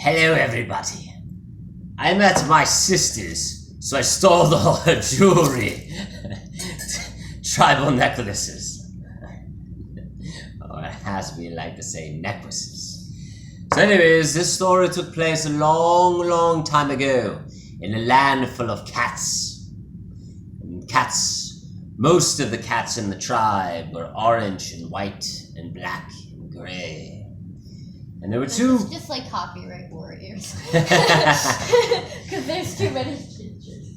Hello, everybody. I'm at my sister's, so I stole all her jewelry. Tribal necklaces. Or as we like to say, necklaces. So anyways, this story took place a long time ago in a land full of cats. And cats, most of the cats in the tribe were orange and white and black and gray. And there were two... It's just like copyright warriors. Because there's too many pictures.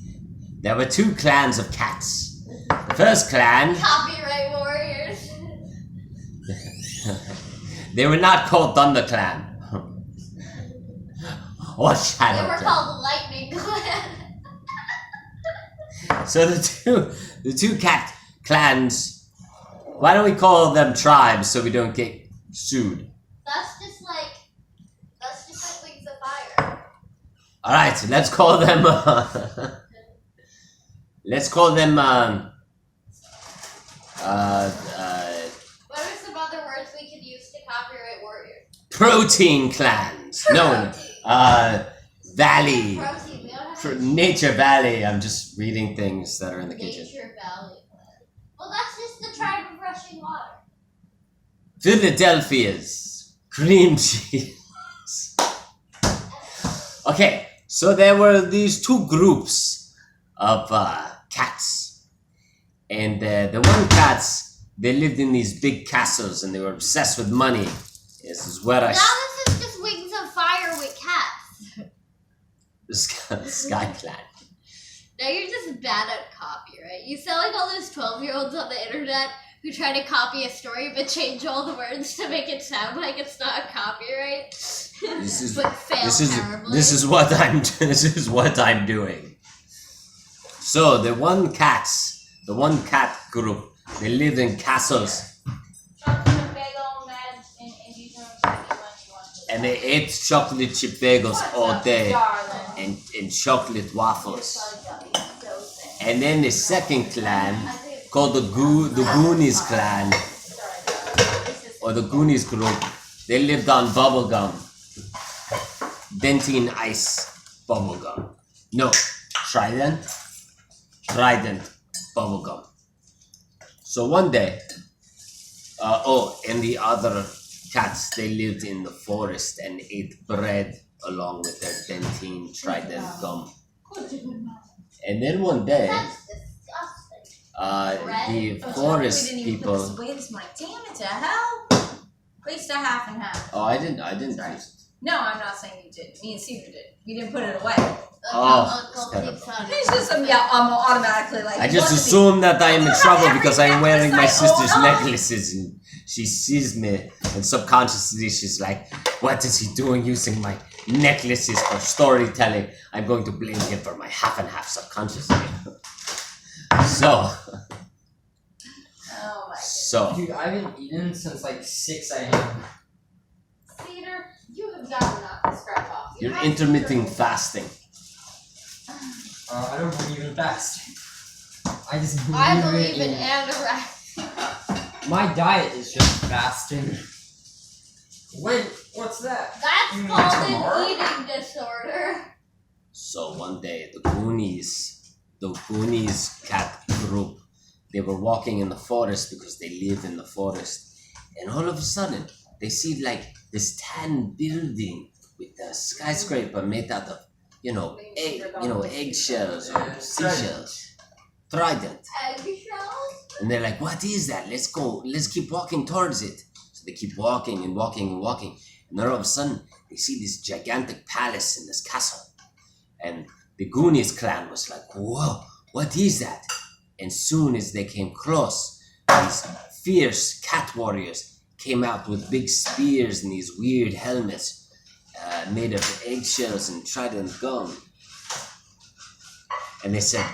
There were two clans of cats. The first clan... Copyright warriors. They were not called Thunder Clan. Or Shadow Clan. They were called Lightning Clan. So the two cat clans... Why don't we call them tribes so we don't get sued? That's just like Wings of Fire. Alright, let's call them... let's call them... What are some other words we could use to copyright warriors? Protein clans. No, Valley. Protein. We don't For have Nature Valley. I'm just reading things that are in the kitchen. Nature Valley Clan. Well, that's just the tribe of rushing water. Philadelphia's cream cheese. Okay, so there were these two groups of cats. And the one cats, they lived in these big castles and they were obsessed with money. This is where I... Now this is just Wings of Fire with cats. The Sky Clan. Now you're just bad at copyright. You sound like all those 12-year-olds on the internet who try to copy a story but change all the words to make it sound like it's not a copyright. But fail terribly. This is what I'm doing. So the one cat group, they lived in castles and they ate chocolate chip bagels all day and chocolate waffles. And then the second clan, called the Goonies clan, or the Goonies group, they lived on bubblegum. Dentine Ice bubblegum. No, Trident bubblegum. So one day, and the other cats, they lived in the forest and ate bread along with their Dentine Trident gum. And then one day, That's disgusting. the forest we didn't even people... put this away this morning. Damn it to hell! At least a half and half. Oh, I didn't use it. No, I'm not saying you did. Me and Cedar did. We didn't put it away. Oh, It's just I'm automatically like. I just what assume that I am in trouble every because I'm wearing my necklace I sister's own. necklaces and she sees me and subconsciously she's like, what is he doing using my necklaces for storytelling? I'm going to blame him for my half and half subconsciously. So, Oh my. Dude, I haven't eaten since like 6 a.m. Cedar, you have got to knock this crap off. You you're have to intermittent drink. fasting. I don't believe in fasting. I just believe, I believe in in anorexia. my diet is just fasting. Wait, what's that? That's You mean called tomorrow? an eating disorder. So one day, the Goonies cat group, they were walking in the forest because they live in the forest. And all of a sudden, they see like this tan building with a skyscraper made out of, eggshells or seashells. Trident. Eggshells? And they're like, what is that? Let's keep walking towards it. So they keep walking and walking and walking. And then all of a sudden, they see this gigantic palace in this castle. And the Goonies clan was like, whoa, what is that? And soon as they came close, these fierce cat warriors came out with big spears and these weird helmets made of eggshells and trident gum. And they said,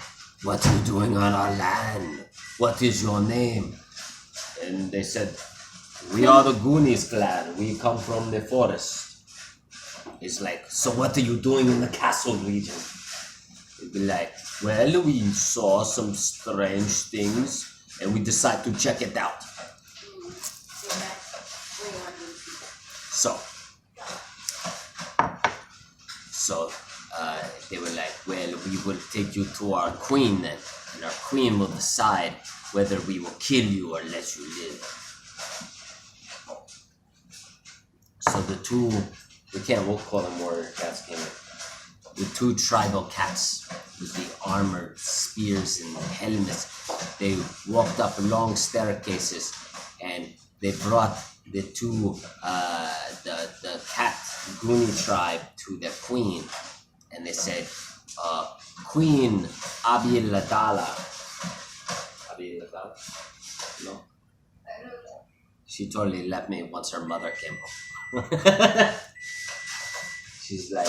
what are you doing on our land? What is your name? And they said, we are the Goonies clan. We come from the forest. It's like, so what are you doing in the castle region? It'd be like, well, we saw some strange things and we decided to check it out. So, So they were like, well, we will take you to our queen then, and our queen will decide whether we will kill you or let you live. So the two, we'll call them warrior cats, came in. The two tribal cats with the armored spears and helmets, they walked up long staircases, and they brought the two, the cat Goonie tribe to their queen, and they said, Queen Abiladala. Abiladala? No? I don't know. She totally left me once her mother came home. She's like,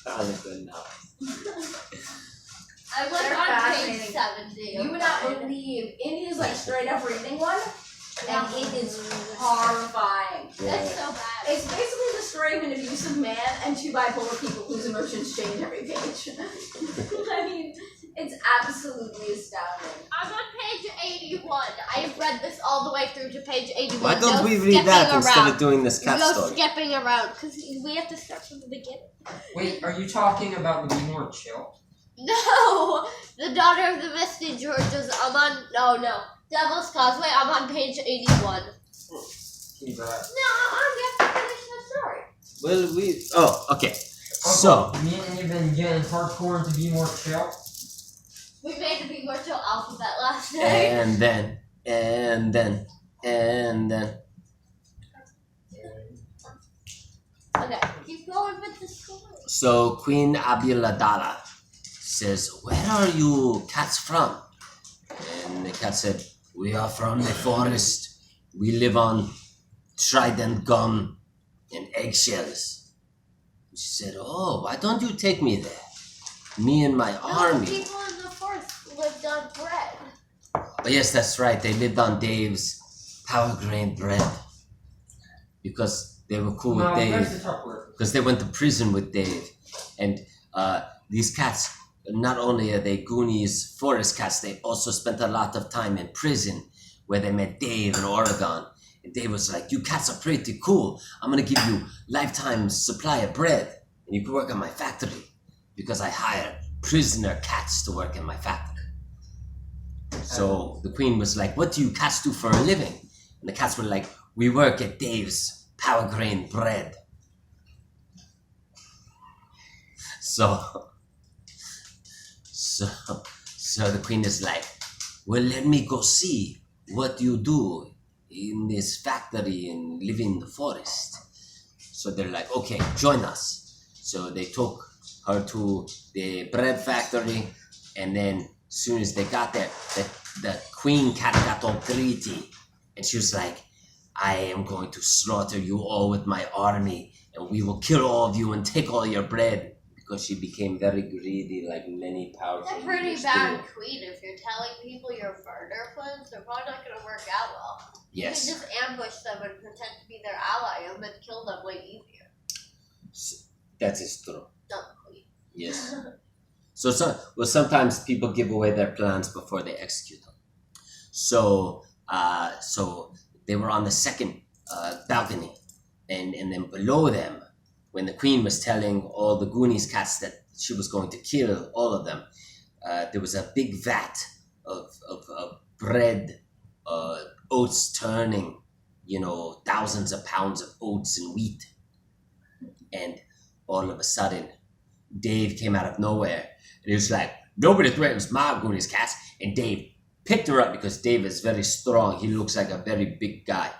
I was They're on page fascinating. 70. You would not believe Indy's like straight up reading one, and it is horrifying. That's so bad. It's basically the story of an abusive man and two bipolar people whose emotions change every page. I mean, it's absolutely astounding. I'm on page 81. I have read this all the way through to page 81. why don't No we read that skipping instead around. of doing this cat No story? skipping around, because we have to start from the beginning. Wait, are you talking about the Be More Chill? No! The Daughter of the Misty Georges. I'm on. No. Devil's Causeway. I'm on page 81. Congrats. No, you have to finish the story. Well, okay. So, Me and you've been getting hardcore into Be More Chill? We made the Be More Chill alphabet last night. and then. Okay, keep going with the story. So Queen Abiladala says, where are you cats from? And the cat said, we are from the forest. We live on trident gum and eggshells. She said, oh, why don't you take me there? Me and my No, army. people in the forest lived on bread. Oh, yes, that's right. They lived on Dave's power grain bread. Because they were cool No, with Dave. where's the top word? Because they went to prison with Dave. And these cats, not only are they Goonies forest cats, they also spent a lot of time in prison where they met Dave in Oregon. And Dave was like, you cats are pretty cool. I'm going to give you lifetime supply of bread. And you can work on my factory. Because I hire prisoner cats to work in my factory. So the queen was like, what do you cats do for a living? And the cats were like, we work at Dave's power grain bread. So the queen is like, well, let me go see what you do in this factory and live in the forest. So they're like, okay, join us. So they took her to the bread factory, and then as soon as they got there, the queen cat got all greedy, and she was like, I am going to slaughter you all with my army, and we will kill all of you and take all your bread. Because she became very greedy, like many powerful That's a pretty leaders bad do. queen. If you're telling people you're murder plans, they're probably not going to work out well. Yes. You can just ambush them and pretend to be their ally and then kill them way easier. That is true. Not the queen. Yes. So sometimes people give away their plans before they execute them. So they were on the second balcony, and then below them, when the queen was telling all the Goonies cats that she was going to kill all of them, there was a big vat of bread, oats turning, thousands of pounds of oats and wheat. And all of a sudden, Dave came out of nowhere, and he was like, nobody threatens my Goonies cats. And Dave picked her up because Dave is very strong. He looks like a very big guy.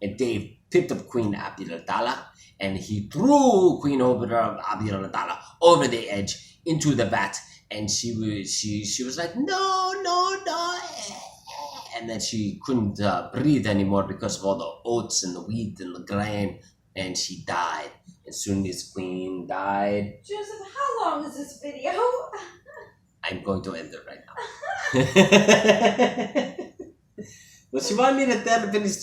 And Dave picked up Queen Abiladala, and he threw Queen Abiladala over the edge into the vat. And she was like, no. And then she couldn't breathe anymore because of all the oats and the wheat and the grain. And she died. As soon as Queen died, Joseph, how long is this video? I'm going to end it right now. Well, she wanted me to tell the finish.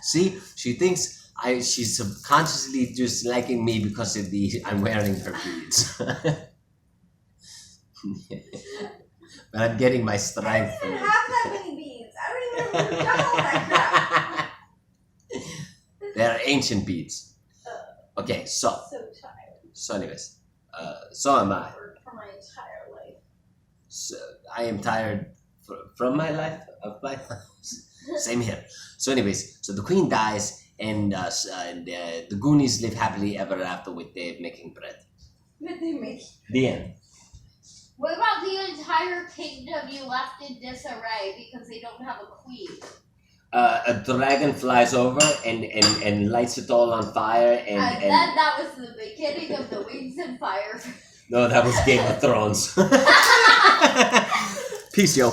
See, she thinks she's subconsciously just liking me because of I'm wearing her beads. But I'm getting my I strength didn't from have that many beads. I don't even know who done all that crap. They're ancient beads. Okay, so So tired. anyways, so am I. Worked for my entire life. So I am tired from my life of my life. Same here. So anyways, so the queen dies, and the Goonies live happily ever after with Dave making bread. But they make The end. What about the entire kingdom you left in disarray because they don't have a queen? A dragon flies over and lights it all on fire, And and then that was the beginning of the Wings and Fire. no, that was Game of Thrones. Peace, yo.